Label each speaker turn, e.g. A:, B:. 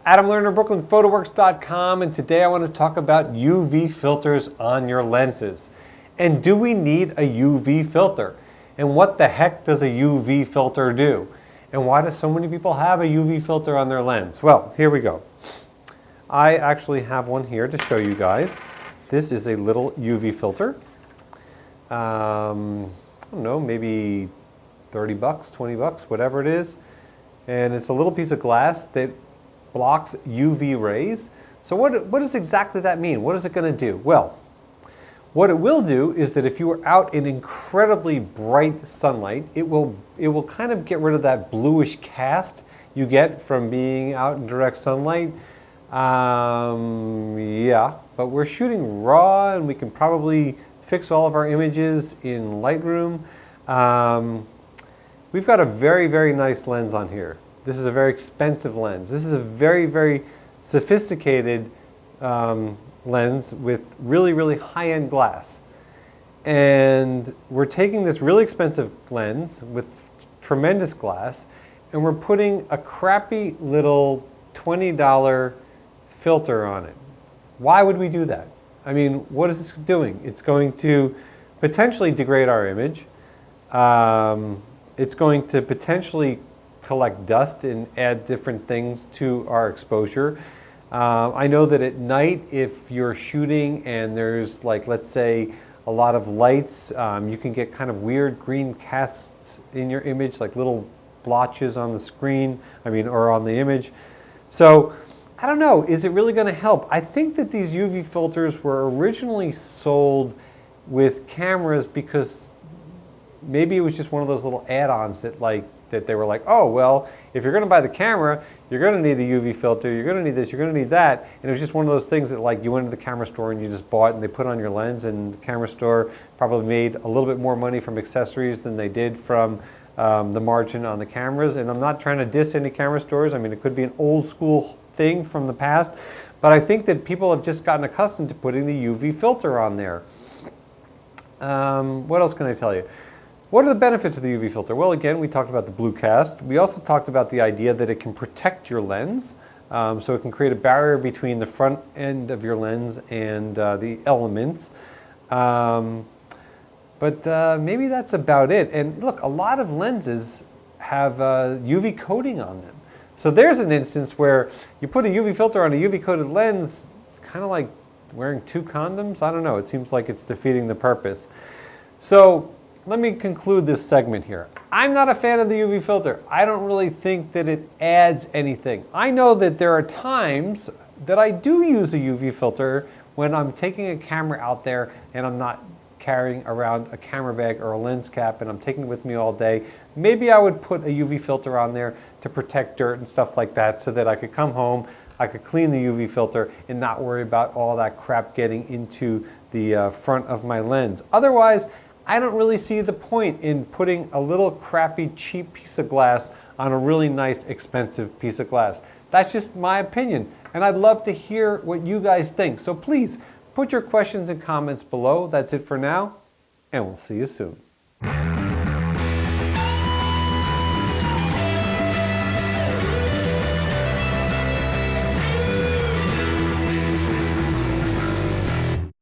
A: Adam Lerner, BrooklynPhotoworks.com, and today I want to talk about UV filters on your lenses. And do we need a UV filter? And what the heck does a UV filter do? And why do so many people have a UV filter on their lens? Well, here we go. I actually have one here to show you guys. This is a little UV filter. I don't know, maybe 30 bucks, 20 bucks, whatever it is. And it's a little piece of glass that blocks UV rays. So what does exactly that mean? What is it going to do? Well, what it will do is that if you are out in incredibly bright sunlight, it will kind of get rid of that bluish cast you get from being out in direct sunlight. Yeah, but we're shooting raw and we can probably fix all of our images in Lightroom. We've got a very, very nice lens on here. This is a very expensive lens. This is a very, very sophisticated lens with really, really high-end glass. And we're taking this really expensive lens with tremendous glass and we're putting a crappy little $20 filter on it. Why would we do that? I mean, what is this doing? It's going to potentially degrade our image. It's going to potentially collect dust and add different things to our exposure. I know that at night, if you're shooting and there's, like, let's say a lot of lights, you can get kind of weird green casts in your image, like little blotches on the screen, or on the image. So I don't know, is it really going to help? I think that these UV filters were originally sold with cameras because maybe it was just one of those little add-ons that they were like, oh, well, if you're going to buy the camera, you're going to need a UV filter, you're going to need this, you're going to need that. And it was just one of those things that, like, you went to the camera store and you just bought it and they put on your lens, and the camera store probably made a little bit more money from accessories than they did from the margin on the cameras. And I'm not trying to diss any camera stores. I mean, it could be an old school thing from the past, but I think that people have just gotten accustomed to putting the UV filter on there. What else can I tell you? What are the benefits of the UV filter? Well, again, we talked about the blue cast. We also talked about the idea that it can protect your lens. So it can create a barrier between the front end of your lens and the elements. But maybe that's about it. And look, a lot of lenses have UV coating on them. So there's an instance where you put a UV filter on a UV coated lens. It's kind of like wearing two condoms. I don't know. It seems like it's defeating the purpose. So let me conclude this segment here. I'm not a fan of the UV filter. I don't really think that it adds anything. I know that there are times that I do use a UV filter when I'm taking a camera out there and I'm not carrying around a camera bag or a lens cap and I'm taking it with me all day. Maybe I would put a UV filter on there to protect dirt and stuff like that so that I could come home, I could clean the UV filter and not worry about all that crap getting into the front of my lens. Otherwise, I don't really see the point in putting a little crappy, cheap piece of glass on a really nice, expensive piece of glass. That's just my opinion, and I'd love to hear what you guys think. So please, put your questions and comments below. That's it for now, and we'll see you soon.